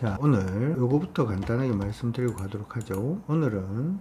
자, 오늘 요거부터 간단하게 말씀드리고 가도록 하죠. 오늘은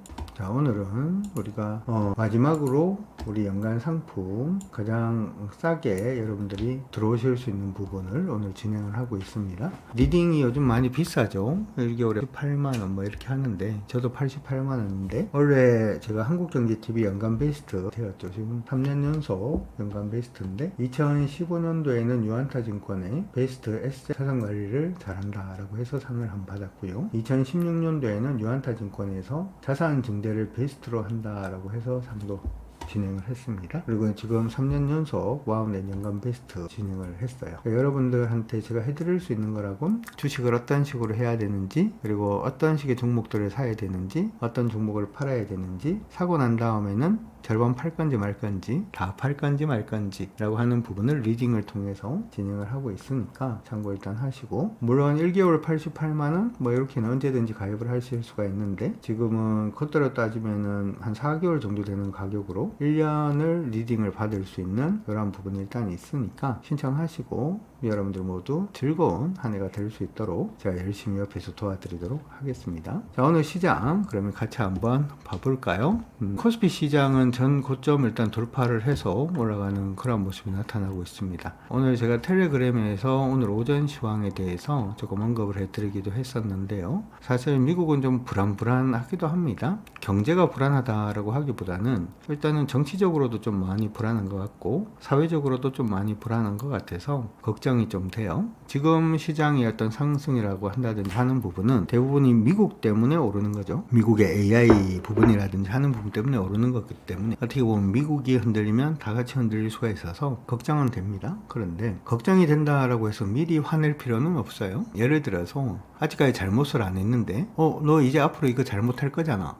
우리가 마지막으로 우리 연간 상품 가장 싸게 여러분들이 들어오실 수 있는 부분을 오늘 진행을 하고 있습니다. 리딩이 요즘 많이 비싸죠. 1개월에 8만원 뭐 이렇게 하는데, 저도 88만원인데 원래 제가 한국경제TV 연간 베스트 되었죠. 지금 3년 연속 연간 베스트인데, 2015년도에는 유한타증권의 베스트 에셋 자산관리를 잘한다 라고 해서 상을 한 받았고요. 2016년도에는 유한타증권에서 자산 증대를 베스트로 한다 라고 해서 상도 진행을 했습니다. 그리고 지금 3년 연속 와우넷 연간 베스트 진행을 했어요. 여러분들한테 제가 해드릴 수 있는 거라곤 주식을 어떤 식으로 해야 되는지, 그리고 어떤 식의 종목들을 사야 되는지, 어떤 종목을 팔아야 되는지, 사고 난 다음에는 절반 팔 건지 말 건지, 다 팔 건지 말 건지 라고 하는 부분을 리딩을 통해서 진행을 하고 있으니까 참고 일단 하시고, 물론 1개월 88만원 뭐 이렇게는 언제든지 가입을 하실 수가 있는데, 지금은 그때로 따지면은 한 4개월 정도 되는 가격으로 1년을 리딩을 받을 수 있는 그런 부분이 일단 있으니까 신청하시고, 여러분들 모두 즐거운 한 해가 될 수 있도록 제가 열심히 옆에서 도와드리도록 하겠습니다. 자, 오늘 시장 그러면 같이 한번 봐볼까요? 코스피 시장은 전 고점 일단 돌파를 해서 올라가는 그런 모습이 나타나고 있습니다. 오늘 제가 텔레그램에서 오늘 오전 시황에 대해서 조금 언급을 해드리기도 했었는데요. 사실 미국은 좀 불안하기도 합니다. 경제가 불안하다라고 하기보다는 일단은 정치적으로도 좀 많이 불안한 것 같고, 사회적으로도 좀 많이 불안한 것 같아서 걱정이 좀 돼요. 지금 시장의 어떤 상승이라고 한다든지 하는 부분은 대부분이 미국 때문에 오르는 거죠. 미국의 AI 부분이라든지 하는 부분 때문에 오르는 거기 때문에 어떻게 보면 미국이 흔들리면 다 같이 흔들릴 수가 있어서 걱정은 됩니다. 그런데 걱정이 된다라고 해서 미리 화낼 필요는 없어요. 예를 들어서 아직까지 잘못을 안 했는데 너 이제 앞으로 이거 잘못할 거잖아.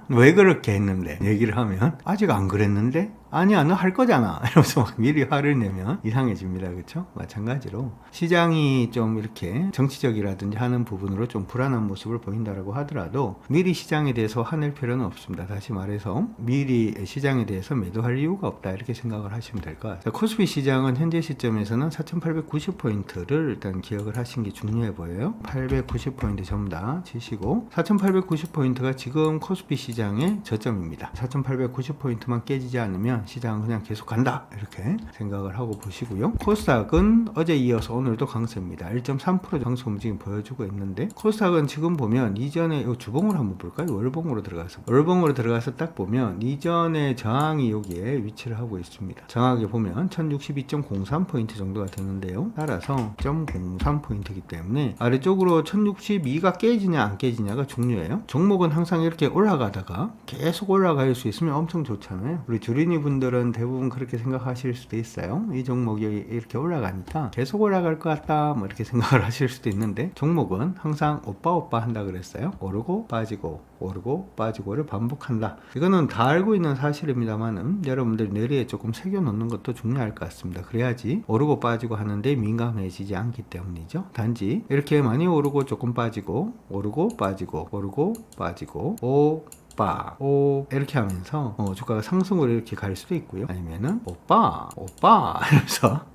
왜 그렇게 했는데 얘기를 하면, 아직 안 그랬는데 아니야 너 할 거잖아 이러면서 막 미리 화를 내면 이상해집니다. 그렇죠? 마찬가지로 시장이 좀 이렇게 정치적이라든지 하는 부분으로 좀 불안한 모습을 보인다라고 하더라도 미리 시장에 대해서 화낼 필요는 없습니다. 다시 말해서 미리 시장에 대해서 매도할 이유가 없다 이렇게 생각을 하시면 될 것 같아요. 코스피 시장은 현재 시점에서는 4890포인트를 일단 기억을 하신 게 중요해 보여요. 890포인트 전부 다 치시고, 4890포인트가 지금 코스피 시장의 저점입니다. 4890포인트만 깨지지 않으면 시장은 그냥 계속 간다 이렇게 생각을 하고 보시고요. 코스닥은 어제 이어서 오늘도 강세입니다. 1.3% 강세 움직임 보여주고 있는데, 코스닥은 지금 보면 이전에 주봉으로 한번 볼까요? 월봉으로 들어가서 딱 보면 이전에 저항이 여기에 위치를 하고 있습니다. 정확하게 보면 1062.03포인트 정도가 되는데요. 따라서 0.03포인트이기 때문에 아래쪽으로 1062가 깨지냐 안 깨지냐가 중요해요. 종목은 항상 이렇게 올라가다가 계속 올라갈 수 있으면 엄청 좋잖아요. 우리 주린이 분들은 대부분 그렇게 생각하실 수도 있어요. 이 종목이 이렇게 올라가니까 계속 올라갈 것 같다 뭐 이렇게 생각을 하실 수도 있는데, 종목은 항상 오빠 한다 그랬어요. 오르고 빠지고 오르고 빠지고를 반복한다. 이거는 다 알고 있는 사실입니다만은 여러분들 뇌리에 조금 새겨놓는 것도 중요할 것 같습니다. 그래야지 오르고 빠지고 하는데 민감해지지 않기 때문이죠. 단지 이렇게 많이 오르고 조금 빠지고 오르고 빠지고 오르고 빠지고 오 이렇게 하면서 주가가 상승으로 이렇게 갈 수도 있고요. 아니면은 오빠 이러면서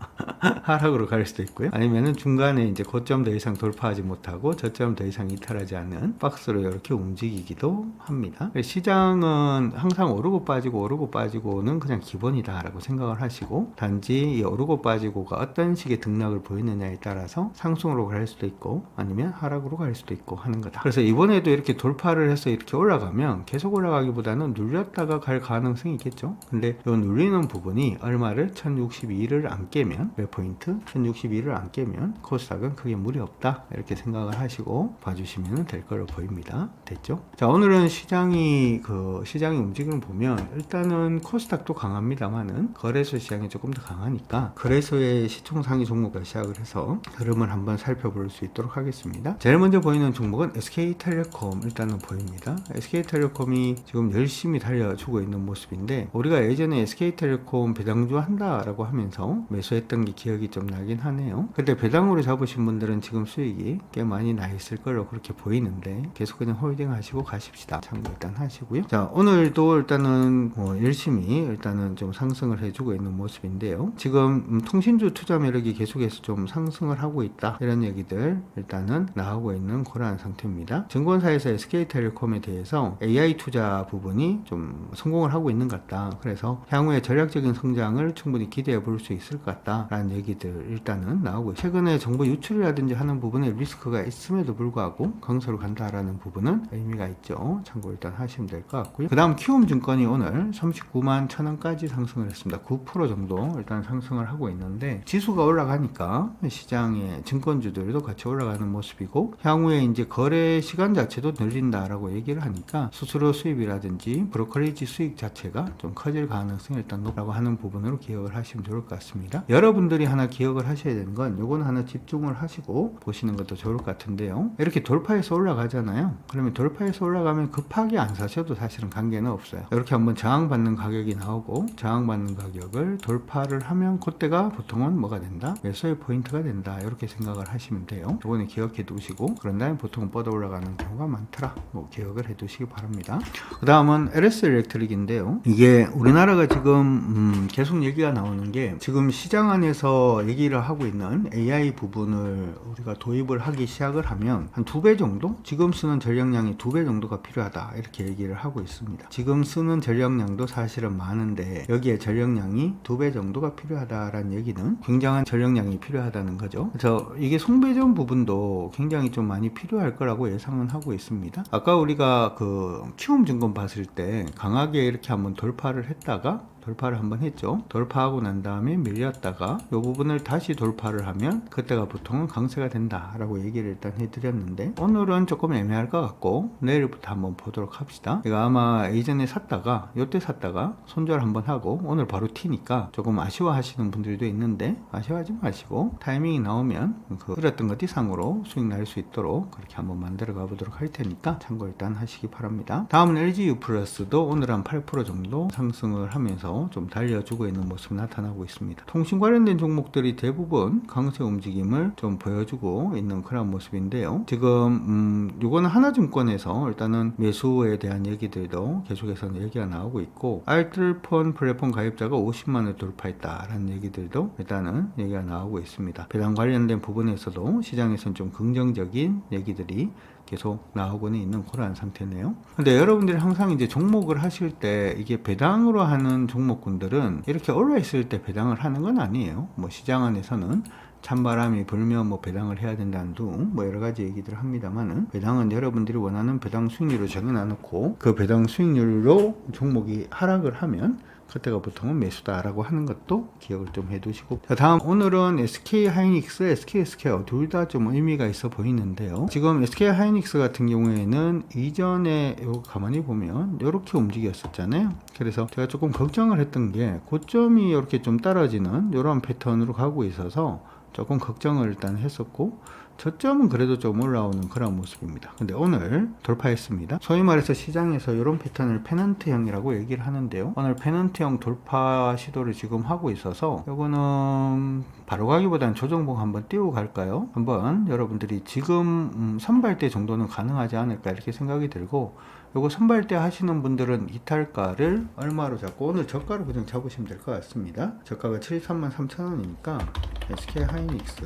하락으로 갈 수도 있고요. 아니면은 중간에 이제 고점 더 이상 돌파하지 못하고 저점 더 이상 이탈하지 않는 박스로 이렇게 움직이기도 합니다. 시장은 항상 오르고 빠지고는 그냥 기본이다라고 생각을 하시고, 단지 이 오르고 빠지고가 어떤 식의 등락을 보이느냐에 따라서 상승으로 갈 수도 있고 아니면 하락으로 갈 수도 있고 하는 거다. 그래서 이번에도 이렇게 돌파를 해서 이렇게 올라가면 계속 올라가기보다는 눌렸다가 갈 가능성이 있겠죠. 근데 이 눌리는 부분이 얼마를 1062를 안 깨면, 몇 포인트? 1062를 안 깨면 코스닥은 크게 무리 없다 이렇게 생각을 하시고 봐주시면 될 거로 보입니다. 됐죠? 자, 오늘은 시장이 움직임을 보면 일단은 코스닥도 강합니다만은 거래소 시장이 조금 더 강하니까 거래소의 시총 상위 종목을 시작을 해서 흐름을 한번 살펴볼 수 있도록 하겠습니다. 제일 먼저 보이는 종목은 SK텔레콤 일단은 보입니다. SK텔레콤이 지금 열심히 달려주고 있는 모습인데, 우리가 예전에 SK텔레콤 배당주 한다라고 하면서 매수했던 했던 게 기억이 좀 나긴 하네요. 근데 배당으로 잡으신 분들은 지금 수익이 꽤 많이 나 있을 걸로 그렇게 보이는데 계속 그냥 홀딩 하시고 가십시다. 참고 일단 하시고요. 자, 오늘도 일단은 열심히 일단은 좀 상승을 해주고 있는 모습인데요. 지금 통신주 투자 매력이 계속해서 좀 상승을 하고 있다, 이런 얘기들 일단은 나오고 있는 그러한 상태입니다. 증권사에서 SK텔레콤에 대해서 AI 투자 부분이 좀 성공을 하고 있는 것 같다, 그래서 향후에 전략적인 성장을 충분히 기대해 볼 수 있을 것 같다 라는 얘기들 일단은 나오고 있어요. 최근에 정보 유출이라든지 하는 부분에 리스크가 있음에도 불구하고 강세로 간다라는 부분은 의미가 있죠. 참고 일단 하시면 될 것 같고요. 그 다음 키움증권이 오늘 39만 1000원까지 상승을 했습니다. 9% 정도 일단 상승을 하고 있는데, 지수가 올라가니까 시장의 증권주들도 같이 올라가는 모습이고, 향후에 이제 거래 시간 자체도 늘린다라고 얘기를 하니까 수수료 수입이라든지 브로커리지 수익 자체가 좀 커질 가능성이 일단 높다고 하는 부분으로 기억을 하시면 좋을 것 같습니다. 여러분들이 하나 기억을 하셔야 되는 건, 요거는 하나 집중을 하시고 보시는 것도 좋을 것 같은데요. 이렇게 돌파해서 올라가잖아요. 그러면 돌파해서 올라가면 급하게 안 사셔도 사실은 관계는 없어요. 이렇게 한번 저항받는 가격이 나오고, 저항받는 가격을 돌파를 하면 그때가 보통은 뭐가 된다? 매수의 포인트가 된다, 이렇게 생각을 하시면 돼요. 이번에 기억해 두시고, 그런 다음에 보통은 뻗어 올라가는 경우가 많더라, 기억을 해 두시기 바랍니다. 그 다음은 LS 일렉트릭인데요. 이게 우리나라가 지금 계속 얘기가 나오는 게, 지금 시장 안에서 얘기를 하고 있는 AI 부분을 우리가 도입을 하기 시작을 하면 한 2배 정도? 지금 쓰는 전력량이 2배 정도가 필요하다, 이렇게 얘기를 하고 있습니다. 지금 쓰는 전력량도 사실은 많은데 여기에 전력량이 2배 정도가 필요하다라는 얘기는 굉장한 전력량이 필요하다는 거죠. 그래서 이게 송배전 부분도 굉장히 좀 많이 필요할 거라고 예상은 하고 있습니다. 아까 우리가 그 키움증권 봤을 때 강하게 이렇게 한번 돌파를 했다가 돌파를 한번 했죠. 돌파하고 난 다음에 밀렸다가 이 부분을 다시 돌파를 하면 그때가 보통은 강세가 된다라고 얘기를 일단 해드렸는데, 오늘은 조금 애매할 것 같고 내일부터 한번 보도록 합시다. 이거 아마 예전에 샀다가 요때 샀다가 손절 한번 하고 오늘 바로 튀니까 조금 아쉬워하시는 분들도 있는데, 아쉬워하지 마시고 타이밍이 나오면 그 잃었던 것 이상으로 수익 날 수 있도록 그렇게 한번 만들어 가보도록 할 테니까 참고 일단 하시기 바랍니다. 다음은 LGU 플러스도 오늘 한 8% 정도 상승을 하면서 좀 달려주고 있는 모습이 나타나고 있습니다. 통신 관련된 종목들이 대부분 강세 움직임을 좀 보여주고 있는 그런 모습인데요. 지금 이거는 하나증권에서 일단은 매수에 대한 얘기들도 계속해서 얘기가 나오고 있고, 알뜰폰 플랫폼 가입자가 50만을 돌파했다라는 얘기들도 일단은 얘기가 나오고 있습니다. 배당 관련된 부분에서도 시장에서는 좀 긍정적인 얘기들이 계속 나오고는 있는 그러한 상태네요. 근데 여러분들이 항상 이제 종목을 하실 때 이게 배당으로 하는 종목군들은 이렇게 올라 있을 때 배당을 하는 건 아니에요. 시장 안에서는 찬바람이 불면 배당을 해야 된다는 둥 여러 가지 얘기들을 합니다만은, 배당은 여러분들이 원하는 배당 수익률을 정해놔놓고 그 배당 수익률로 종목이 하락을 하면 그때가 보통은 매수다라고 하는 것도 기억을 좀 해두시고, 자, 다음 오늘은 SK 하이닉스, SK 스퀘어 둘 다 좀 의미가 있어 보이는데요. 지금 SK 하이닉스 같은 경우에는 이전에 이거 가만히 보면 이렇게 움직였었잖아요. 그래서 제가 조금 걱정을 했던 게 고점이 이렇게 좀 떨어지는 이런 패턴으로 가고 있어서 조금 걱정을 일단 했었고, 저점은 그래도 좀 올라오는 그런 모습입니다. 근데 오늘 돌파했습니다. 소위 말해서 시장에서 이런 패턴을 페넌트형이라고 얘기를 하는데요. 오늘 페넌트형 돌파 시도를 지금 하고 있어서 이거는 바로 가기보다는 조정봉 한번 띄우고 갈까요? 한번 여러분들이 지금 선발대 정도는 가능하지 않을까 이렇게 생각이 들고, 요거 선발대 하시는 분들은 이탈가를 얼마로 잡고 오늘 저가로 그냥 잡으시면 될 것 같습니다. 저가가 733,000원이니까 SK 하이닉스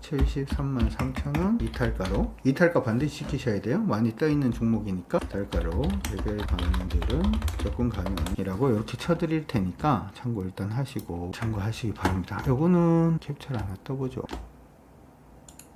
733,000원 이탈가로, 이탈가 반드시 지키셔야 돼요. 많이 떠있는 종목이니까 이탈가로 레벨 가능들은 접근 가능이라고 이렇게 쳐드릴 테니까 참고 일단 하시고 참고하시기 바랍니다. 요거는 캡처를 하나 떠보죠.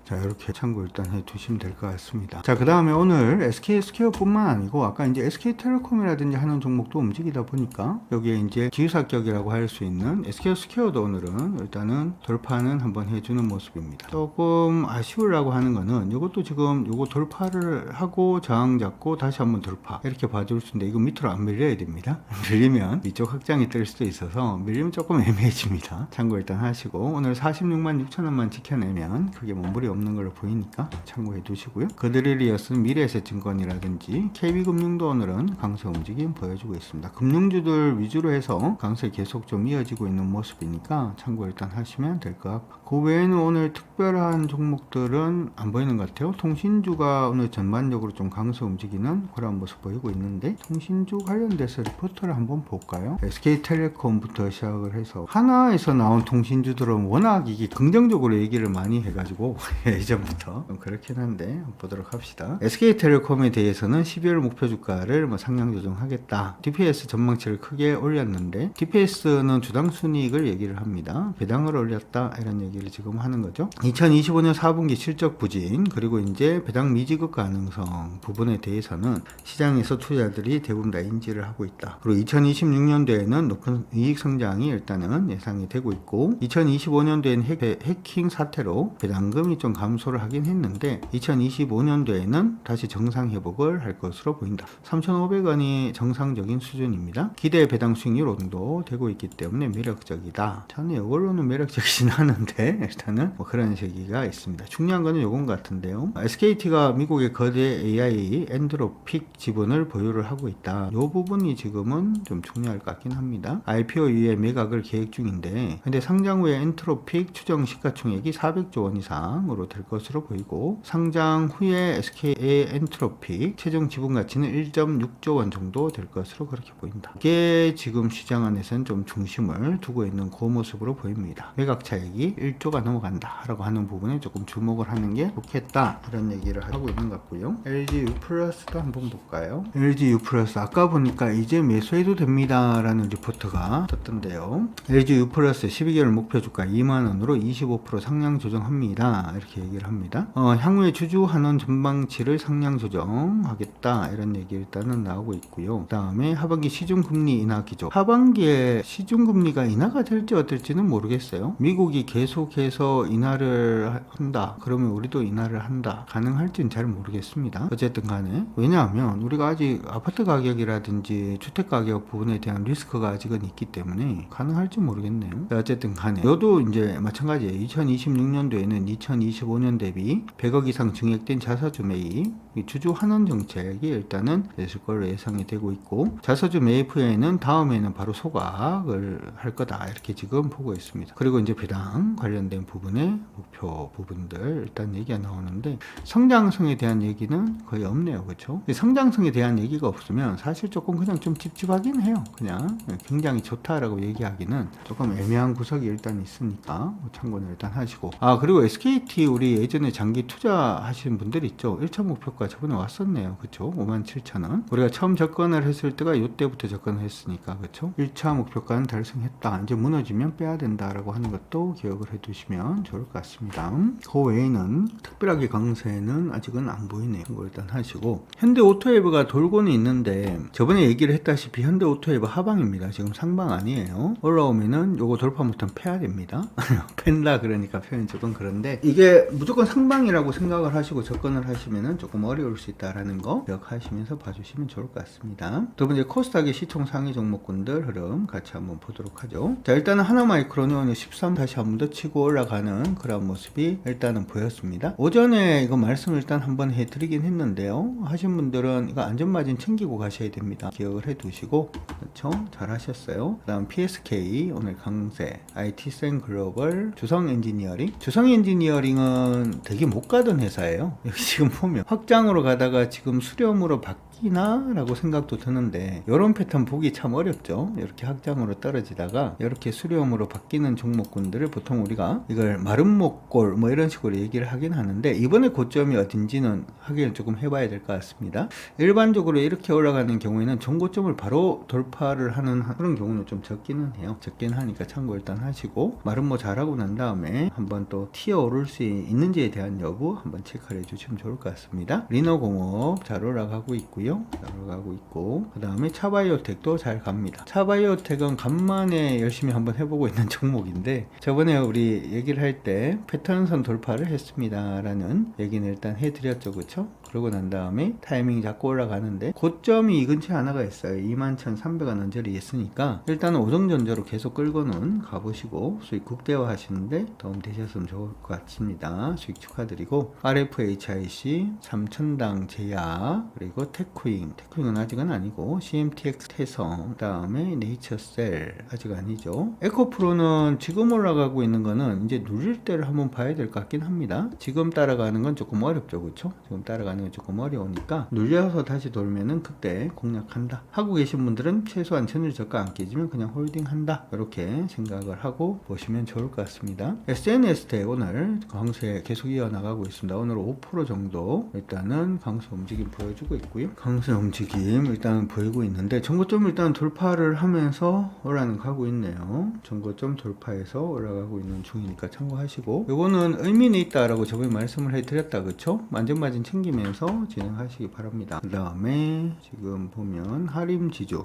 자, 이렇게 참고 일단 해 두시면 될 것 같습니다. 자, 그 다음에 오늘 SK 스퀘어 뿐만 아니고 아까 이제 SK텔레콤이라든지 하는 종목도 움직이다 보니까 여기에 이제 기술사격이라고 할 수 있는 SK 스퀘어도 오늘은 일단은 돌파는 한번 해주는 모습입니다. 조금 아쉬우려고 하는 거는 이것도 지금 요거 돌파를 하고 저항 잡고 다시 한번 돌파 이렇게 봐줄 수 있는데, 이거 밑으로 안 밀려야 됩니다. 밀리면 이쪽 확장이 뜰 수도 있어서 밀리면 조금 애매해집니다. 참고 일단 하시고, 오늘 466,000원만 지켜내면 그게 무리 없는 없는 걸로 보이니까 참고해 두시고요. 그들을 이어서는 미래에셋증권이라든지 KB금융도 오늘은 강세 움직임 보여주고 있습니다. 금융주들 위주로 해서 강세 계속 좀 이어지고 있는 모습이니까 참고 일단 하시면 될 것 같고, 그 외에는 오늘 특별한 종목들은 안 보이는 것 같아요. 통신주가 오늘 전반적으로 좀 강세 움직이는 그런 모습 보이고 있는데, 통신주 관련돼서 리포트를 한번 볼까요? SK텔레콤부터 시작을 해서 하나에서 나온 통신주들은 워낙 이게 긍정적으로 얘기를 많이 해가지고 예전부터 그렇긴 한데 보도록 합시다. SK텔레콤에 대해서는 12월 목표 주가를 뭐 상향 조정하겠다. DPS 전망치를 크게 올렸는데, DPS는 주당 순이익을 얘기를 합니다. 배당을 올렸다 이런 얘기를 지금 하는 거죠. 2025년 4분기 실적 부진, 그리고 이제 배당 미지급 가능성 부분에 대해서는 시장에서 투자들이 대부분 다 인지를 하고 있다. 그리고 2026년도에는 높은 이익 성장이 일단은 예상이 되고 있고, 2025년도에는 해킹 사태로 배당금이 좀 감소를 하긴 했는데 2025년도에는 다시 정상 회복을 할 것으로 보인다. 3,500원이 정상적인 수준입니다. 기대 배당 수익률 정도 되고 있기 때문에 매력적이다. 저는 이걸로는 매력적이진 않은데 일단은 뭐 그런 얘기가 있습니다. 중요한 거는 요건 같은데요. SKT가 미국의 거대 AI 엔트로픽 지분을 보유를 하고 있다. 요 부분이 지금은 좀 중요할 것 같긴 합니다. IPO 이후에 매각을 계획 중인데, 근데 상장 후에 엔트로픽 추정 시가총액이 400조 원 이상으로 될 것으로 보이고, 상장 후에 SK의 엔트로픽 최종 지분 가치는 1.6조 원 정도 될 것으로 그렇게 보인다. 이게 지금 시장 안에서는 좀 중심을 두고 있는 그 모습으로 보입니다. 매각 차익이 1조가 넘어간다 라고 하는 부분에 조금 주목을 하는 게 좋겠다 이런 얘기를 하고 있는 것 같고요. LG U+도 한번 볼까요? LG U+ 아까 보니까 이제 매수해도 됩니다 라는 리포트가 떴던데요. LG U+ 12개월 목표 주가 2만원으로 25% 상향 조정합니다 이렇게 얘기를 합니다. 향후에 주주 환원 전망치를 상향 조정하겠다 이런 얘기 일단은 나오고 있고요. 그 다음에 하반기 시중금리 인하 기조, 하반기에 시중금리가 인하가 될지 어떨지는 모르겠어요. 미국이 계속해서 인하를 한다 그러면 우리도 인하를 한다, 가능할지는 잘 모르겠습니다. 어쨌든 간에, 왜냐하면 우리가 아직 아파트 가격이라든지 주택 가격 부분에 대한 리스크가 아직은 있기 때문에 가능할지 모르겠네요. 어쨌든 간에 저도 이제 마찬가지예요. 2026년도에는 2025년 대비 100억 이상 증액된 자사주 매입, 주주 환원 정책이 일단은 있을 걸로 예상이 되고 있고, 자사주 매입 후에는 다음에는 바로 소각을 할 거다 이렇게 지금 보고 있습니다. 그리고 이제 배당 관련된 부분의 목표 부분들 일단 얘기가 나오는데, 성장성에 대한 얘기는 거의 없네요. 그렇죠? 성장성에 대한 얘기가 없으면 사실 조금 그냥 좀 찝찝하긴 해요. 그냥 굉장히 좋다라고 얘기하기는 조금 애매한 구석이 일단 있으니까 참고는 일단 하시고, 그리고 SKT 우리 예전에 장기 투자하시는 분들 있죠. 1차 목표가 저번에 왔었네요. 그쵸? 57,000원. 우리가 처음 접근을 했을 때가 이때부터 접근을 했으니까, 그쵸? 1차 목표가는 달성했다. 이제 무너지면 빼야 된다라고 하는 것도 기억을 해두시면 좋을 것 같습니다. 그 외에는 특별하게 강세는 아직은 안 보이네요. 그거 일단 하시고, 현대오토웨이브가 돌고는 있는데 저번에 얘기를 했다시피 현대오토웨이브 하방입니다. 지금 상방 아니에요. 올라오면은 요거 돌파 못하면 패야 됩니다. 팬다 그러니까 표현이 조금 그런데, 이게 무조건 상방이라고 생각을 하시고 접근을 하시면은 조금 어려울 수 있다라는 거 기억하시면서 봐주시면 좋을 것 같습니다. 두 번째, 코스닥의 시총 상위 종목군들 흐름 같이 한번 보도록 하죠. 자, 일단은 하나마이크로는 13 다시 한번 더 치고 올라가는 그런 모습이 일단은 보였습니다. 오전에 이거 말씀을 일단 한번 해드리긴 했는데요. 하신 분들은 이거 안전마진 챙기고 가셔야 됩니다. 기억을 해두시고, 그렇죠? 잘 하셨어요. 그 다음 PSK 오늘 강세, IT센 글로벌, 주성엔지니어링. 주성엔지니어링은 되게 못 가던 회사예요. 여기 지금 보면 확장으로 가다가 지금 수렴으로 바뀌나? 라고 생각도 드는데, 이런 패턴 보기 참 어렵죠. 이렇게 확장으로 떨어지다가 이렇게 수렴으로 바뀌는 종목군들을 보통 우리가 이걸 마름목골 뭐 이런 식으로 얘기를 하긴 하는데, 이번에 고점이 어딘지는 확인을 조금 해봐야 될 것 같습니다. 일반적으로 이렇게 올라가는 경우에는 전고점을 바로 돌파를 하는 그런 경우는 좀 적기는 해요. 적긴 하니까 참고 일단 하시고, 마름모 잘하고 난 다음에 한번 또 튀어 오를 수 있는지에 대한 여부 한번 체크를 해주시면 좋을 것 같습니다. 리너공업 잘 올라가고 있고요. 잘 올라가고 있고, 그 다음에 차바이오텍도 잘 갑니다. 차바이오텍은 간만에 열심히 한번 해보고 있는 종목인데, 저번에 우리 얘기를 할 때 패턴선 돌파를 했습니다 라는 얘기는 일단 해드렸죠. 그쵸? 그러고 난 다음에 타이밍이 자꾸 올라가는데 고점이 이 근처에 하나가 있어요. 21,300원 언저리 있으니까 일단은 오정전저로 계속 끌고는 가보시고 수익 극대화 하시는데 도움 되셨으면 좋을 것 같습니다. 수익 축하드리고 RFHIC 3,000당 제약 그리고 테크윙은 아직은 아니고 CMTX 태성 그 다음에 네이처셀 아직 아니죠. 에코프로는 지금 올라가고 있는 거는 이제 누릴 때를 한번 봐야 될 것 같긴 합니다. 지금 따라가는 건 조금 어렵죠, 그렇죠? 지금 따라가는 건 조금 어려우니까 눌려서 다시 돌면은 그때 공략한다 하고 계신 분들은 최소한 천일 저가 안 깨지면 그냥 홀딩한다 이렇게 생각을 하고 보시면 좋을 것 같습니다. SNS 대 오늘 강세 계속 이어나가고 있습니다. 오늘 5% 정도 일단은 강세 움직임 보여주고 있고요. 강세 움직임 일단 보이고 있는데 전고점 일단 돌파를 하면서 올라가고 있네요. 전고점 돌파해서 올라가고 있는 중이니까 참고하시고 요거는 의미는 있다라고 저번에 말씀을 해드렸다 그쵸? 안전마진 챙기면서 진행하시기 바랍니다. 그 다음에 지금 보면 하림지주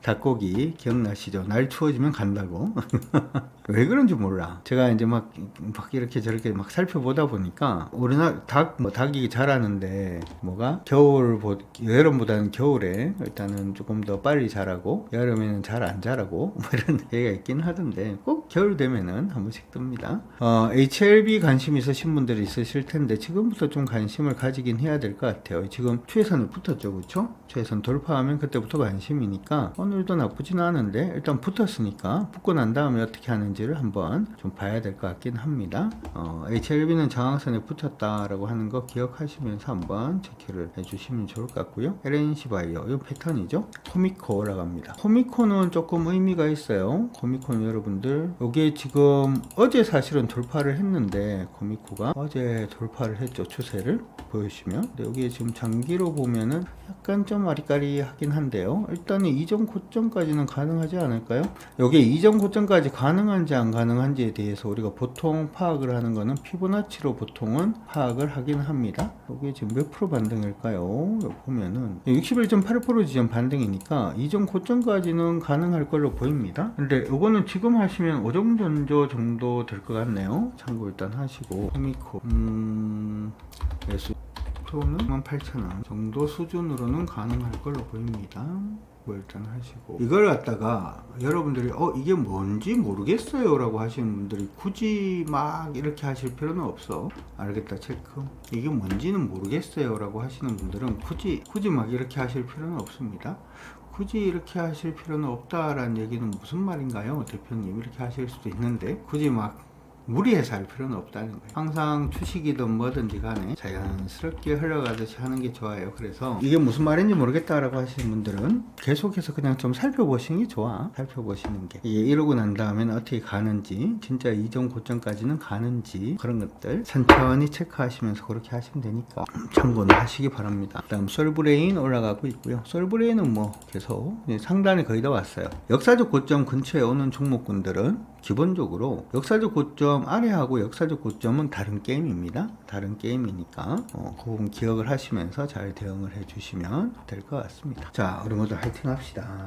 닭고기 기억나시죠? 날 추워지면 간다고 왜 그런지 몰라. 제가 이제 막 이렇게 저렇게 막 살펴보다 보니까 우리나라 닭이 자라는데 뭐가 여름보다는 겨울에 일단은 조금 더 빨리 자라고 여름에는 잘 안 자라고 뭐 이런 얘기가 있긴 하던데 꼭 겨울 되면은 한 번씩 뜹니다. HLB 관심 있으신 분들이 있으실 텐데 지금부터 좀 관심을 가지긴 해야 될 것 같아요. 지금 최선을 붙었죠, 그쵸? 최선 돌파하면 그때부터 관심이니까 오늘도 나쁘진 않은데 일단 붙었으니까 붙고 난 다음에 어떻게 하는지를 한번 좀 봐야 될 것 같긴 합니다. HLB는 저항선에 붙었다라고 하는 거 기억하시면서 한번 체크를 해주시면 좋을 것 같고요. LNC 바이오 이 패턴이죠. 코미코 올라갑니다. 코미코는 조금 의미가 있어요. 코미코는 여러분들 이게 지금 어제 사실은 돌파를 했는데 코미코가 어제 돌파를 했죠. 추세를 보여주시면 근데 여기 지금 장기로 보면은 약간 좀 아리까리하긴 한데요. 일단은 이전 고점까지는 가능하지 않을까요? 여기 이전 고점까지 가능한지 안 가능한지에 대해서 우리가 보통 파악을 하는 거는 피보나치로 보통은 파악을 하긴 합니다. 여기 지금 몇 프로 반등일까요? 여기 보면은 61.8% 지점 반등이니까 이전 고점까지는 가능할 걸로 보입니다. 근데 이거는 지금 하시면 오정전조 정도 될 것 같네요. 참고 일단 하시고 코미코 토는 18,000원 정도 수준으로는 가능할 걸로 보입니다. 뭐 일단 하시고 이걸 갖다가 여러분들이 이게 뭔지 모르겠어요 라고 하시는 분들이 굳이 막 이렇게 하실 필요는 없어. 알겠다 체크. 이게 뭔지는 모르겠어요 라고 하시는 분들은 굳이 막 이렇게 하실 필요는 없습니다. 굳이 이렇게 하실 필요는 없다라는 얘기는 무슨 말인가요? 대표님 이렇게 하실 수도 있는데 굳이 막 무리해서 할 필요는 없다는 거예요. 항상 주식이든 뭐든지 간에 자연스럽게 흘러가듯이 하는 게 좋아요. 그래서 이게 무슨 말인지 모르겠다라고 하시는 분들은 계속해서 그냥 좀 살펴보시는 게 좋아. 살펴보시는 게 이게 이러고 난 다음에는 어떻게 가는지 진짜 이전 고점까지는 가는지 그런 것들 천천히 체크하시면서 그렇게 하시면 되니까 참고는 하시기 바랍니다. 다음 솔브레인 올라가고 있고요. 솔브레인은 뭐 계속 상단에 거의 다 왔어요. 역사적 고점 근처에 오는 종목군들은 기본적으로 역사적 고점 아래하고 역사적 고점은 다른 게임입니다. 다른 게임이니까 그 부분 기억을 하시면서 잘 대응을 해주시면 될 것 같습니다. 자, 우리 모두 화이팅 합시다.